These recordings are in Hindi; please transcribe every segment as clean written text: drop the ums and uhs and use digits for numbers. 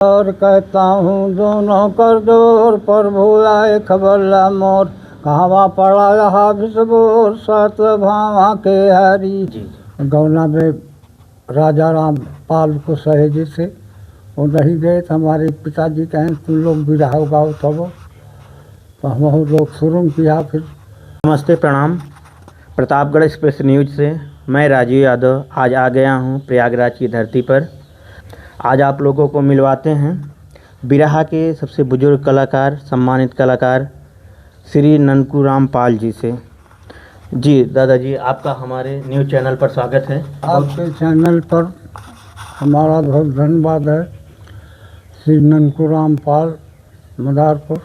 और कहता हूँ दोनों कर जोर पर भूलाए खबर ला मोर कहावा पड़ा रहा विश्वोर सत भावा के हरी जी गौना में राजा राम पाल को सहेजे से वो नहीं गए तो हमारे पिताजी कहें तुम लोग भी रहो गाओ तब तो हम लोग शुरू किया। फिर नमस्ते, प्रणाम। प्रतापगढ़ एक्सप्रेस न्यूज से मैं राजीव यादव आज आ गया हूँ प्रयागराज की धरती पर। आज आप लोगों को मिलवाते हैं बिरहा के सबसे बुजुर्ग कलाकार, सम्मानित कलाकार श्री ननकूराम पाल जी से। जी दादाजी, आपका हमारे न्यूज़ चैनल पर स्वागत है। आपके चैनल पर हमारा बहुत धन्यवाद है। श्री ननकूराम पाल मदारपुर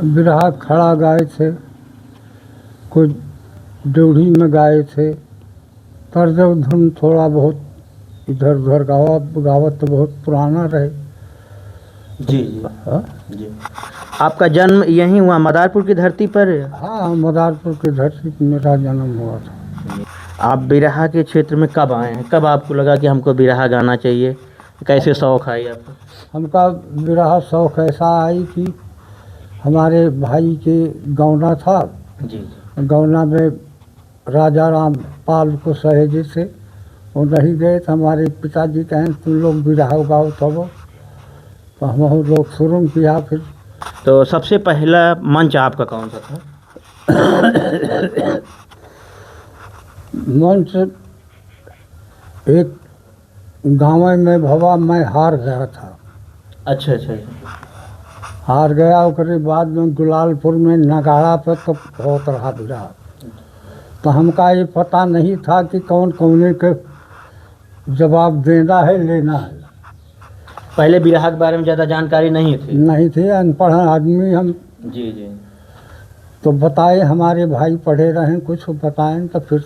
बिरहा खड़ा गाए थे, कुछ ड्योढ़ी में गाए थे, तर्ज धुन थोड़ा बहुत इधर उधर गावत तो बहुत पुराना रहे। जी जी जी। आपका जन्म यहीं हुआ मदारपुर की धरती पर? हाँ, मदारपुर की धरती पर मेरा जन्म हुआ था। आप बिरहा के क्षेत्र में कब आए हैं? कब आपको लगा कि हमको बिरहा गाना चाहिए? कैसे शौक़ आई आपको? हमका बिरहा शौक़ ऐसा आई कि हमारे भाई के गौना था। जी गौना में राजा राम पाल को सहेजे से वो नहीं गए तो हमारे पिताजी कहें तुम लोग भी रहो गाओ तब तो हम लोग शुरू किया। फिर तो सबसे पहला मंच आपका कौन सा था? मंच एक गाँव में भवा मैं हार गया था। अच्छा अच्छा। हार गया उसके बाद में गुलालपुर में नगाड़ा पर तो बहुत रहा बिरहा। तो हमका ये पता नहीं था कि कौन कौने के जवाब देना है लेना है। पहले बिरहा के बारे में ज़्यादा जानकारी नहीं थी? नहीं थे, अनपढ़ आदमी हम। जी जी। तो बताए हमारे भाई पढ़े रहे कुछ बताएं तो फिर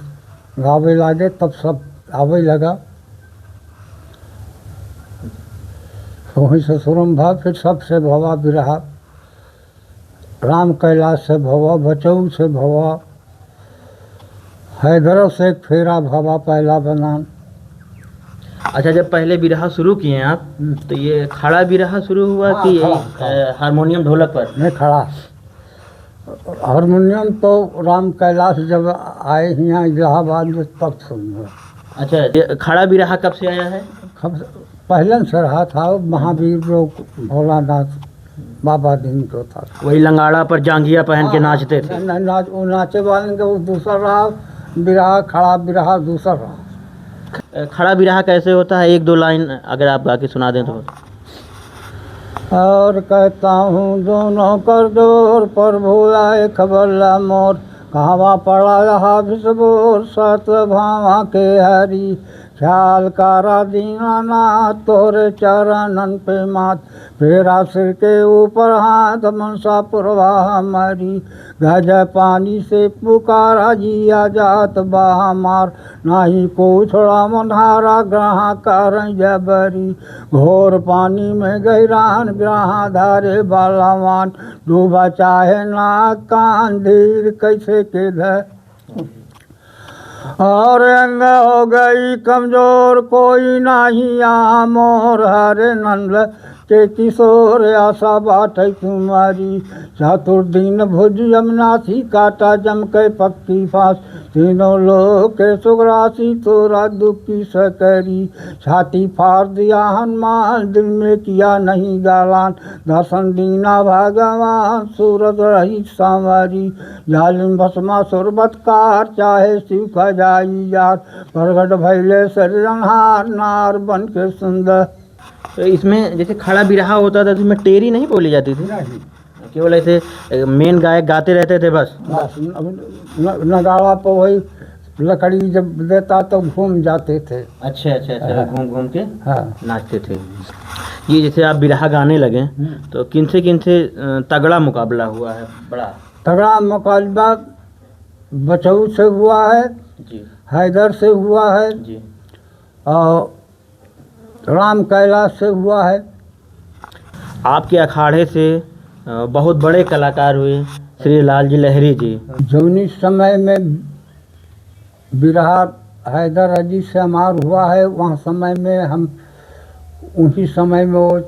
गावे लागे, तब सब आवे लगा। तो वहीं से शुरम भा, फिर सबसे भवा बिरहा राम कैलाश से भवा, बचऊ से भवा, हैदरों से एक फेरा भवा पहला बनान। अच्छा, जब पहले बिरहा शुरू किए आप तो ये खड़ा बिरहा शुरू हुआ? हाँ, कि खड़ा। हारमोनियम ढोलक पर? नहीं, खड़ा। हारमोनियम तो राम कैलाश जब आए यहाँ इलाहाबाद में तब सुन। अच्छा, ये खड़ा बिरहा कब से आया है? पहले से रहा था, महावीर लोग भोलानाथ बाबा दिन को था। वही लंगाड़ा पर जांघिया पहन के नाचते थे? नाच वो नाचे वाले का वो दूसरा रहा बिरहा, खड़ा बिरहा दूसरा रहा। खड़ा बिरहा कैसे होता है? एक दो लाइन अगर आप गा के सुना दें तो। और कहता हूँ दोनों कर जोर पर भूलाए खबर ला मोर कहावा पड़ा रहा विश्वोर सत भावा के हरी ख्याल कारा दीनानाथ तोरे चरणन पे मात फेरा सिर के ऊपर हाथ मनसा पुरवाह हमारी गज पानी से पुकारा जिया जात बाहा मार नाही को छोड़ा मंधारा ग्रहा कर जबरी घोर पानी में गहरान ग्रहा धारे बालावान डूबा चाहे नाक कान धीर कैसे के धर और अंग हो गई कमजोर कोई नहीं यहाँ मोर हरे नंद के किशोर आशा बाट तुम्हारी चतुर्दीन भुज यमुना थी काटा जम के पक्की फांस तीनों लोग के सुग्रासी तोरा दुखी सकरी छाती फाड़ दिया हनुमान दिल में किया नहीं गालान दर्शन दीना भगवान सूरत रही सांवरी जालिम भस्मा सुरबतकार चाहे शिव खजाई यार प्रगट भैले शरीरहार नार बन के सुंदर। तो इसमें जैसे खड़ा बिरहा होता था तो इसमें टेरी नहीं बोली जाती थी? नहीं, केवल ऐसे मेन गायक गाते रहते थे बस? नगाड़ा पर वही लकड़ी जब देता तो घूम जाते थे। अच्छा अच्छा अच्छा, घूम घूम के हाँ, नाचते थे। ये जैसे आप बिरहा गाने लगे तो किन से तगड़ा मुकाबला हुआ है? बड़ा तगड़ा मुकाबला बचऊ से हुआ है जी, हैदर से हुआ है जी। और राम कैलाश से हुआ है। आपके अखाड़े से बहुत बड़े कलाकार हुए श्री लाल जी लहरी जी। जौनी समय में बिरहा हैदर अजी से हमार हुआ है, वहाँ समय में हम उसी समय में वो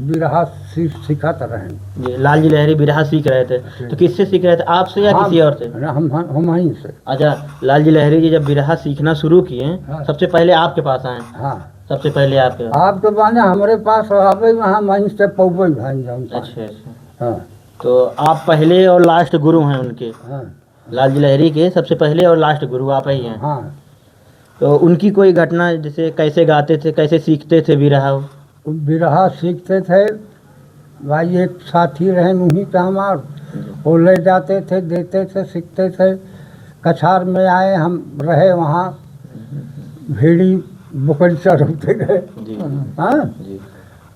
बिरहा सीखत रहें। जी, लाल जी लहरी बिरहा सीख रहे थे, तो किससे सीख रहे थे, आपसे या किसी और से? हम ही से। अच्छा, लाल जी लहरी जी जब बिरहा सीखना शुरू किए, हाँ। सबसे पहले आपके पास आए? हाँ, सबसे पहले आपके पास। आपके बाने हमारे पास आवे वहाँ वहीं से पौवे भाई जाऊँ। अच्छा अच्छा। हाँ तो आप पहले और लास्ट गुरु हैं उनके? हाँ लाल जी लहरी के सबसे पहले और लास्ट गुरु आप ही हैं? हाँ। तो उनकी कोई घटना, जैसे कैसे गाते थे, कैसे सीखते थे बिरहा? वो बिरहा सीखते थे भाई, एक साथी रहे उन्हीं का हमार, वो ले जाते थे, देते थे, सीखते थे। कछार में आए, हम रहे वहाँ, भेड़ी बकरी चढ़ते गए। जी हाँ, जी।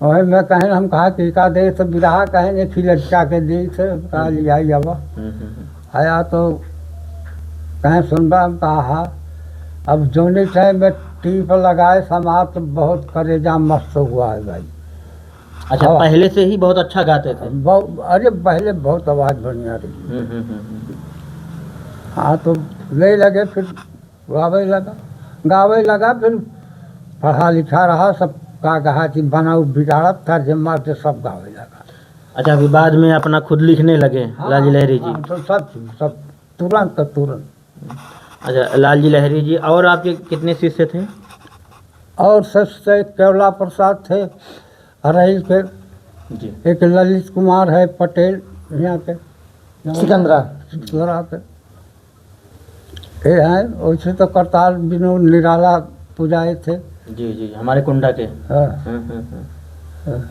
वही मैं कहें, हम कहा कि का दे तो बिरहा कहें फिर लटका के दी थे, कहा लिया जावा। आया तो कहें सुनबा, हम कहा अब जोने टाइम में टीप लगाए समाज तो बहुत करेजा मस्त हुआ है भाई। अच्छा, पहले से ही बहुत अच्छा गाते थे? अरे पहले बहुत आवाज़ बढ़िया रही। हाँ, तो ले लगे, फिर गावे लगा, फिर पढ़ा लिखा रहा, सब का कहा कि बनाओ बिगाड़त तर्जमा से सब गावे लगा। अच्छा, अभी बाद में अपना खुद लिखने लगे? हाँ, लाल जी लहरी जी? हाँ, तो सब तुरंत। अच्छा, लाल जी लहरी जी और आपके कितने शिष्य थे? और सस्ते केवला प्रसाद थे हरैल के जी। एक ललित कुमार है पटेल यहाँ के सिकंदरा के, ये हैं। वैसे तो करताल विनोद निराला पुजाए थे। जी जी, हमारे कुंडा के। हाँ। हाँ।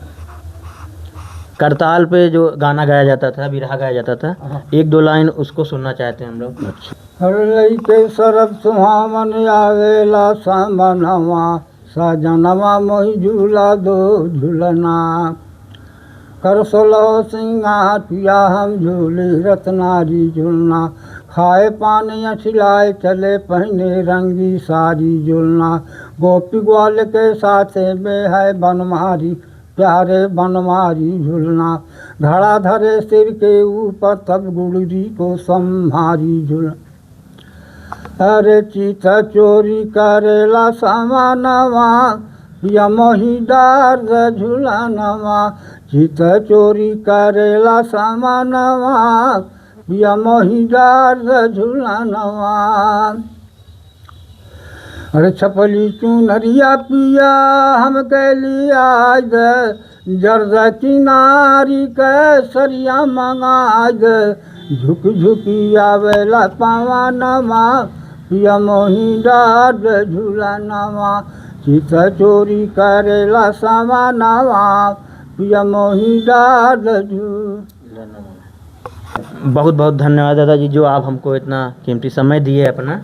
करताल पे जो गाना गाया जाता था, बिरहा गाया जाता था, हाँ। एक दो लाइन उसको सुनना चाहते हैं हम लोग। हर लइके सरब सुहावन आवेला सामनवा, सजनवा मोहि झूला दो झूलना, कर सोलह सिंगार पिया हम झूली रत्नारी झूलना, खाए पानी अछिलाए चले पहने रंगी सारी झूलना, गोपी ग्वाल के साथे में है बनमारी प्यारे बनमारी झूलना, घड़ा धरे सिर के ऊपर तब गुड़री को संहारी झूलना, अरे चित चोरी करेला सामानवा या मोहिदार झूलनवा, चित चोरी करेला सामानवा या मोहिदार झूलनवा, अरे छपली चुनरिया पिया हम कैलिया जर्द किनारी के सरिया मंगा झुक झुकी आवेला पावानमा पिया मोहिदार झूलनवा, चित चोरी करेला सामानवा पिया मोहिदार झूलनवा। बहुत बहुत धन्यवाद दादाजी, जो आप हमको इतना कीमती समय दिए अपना।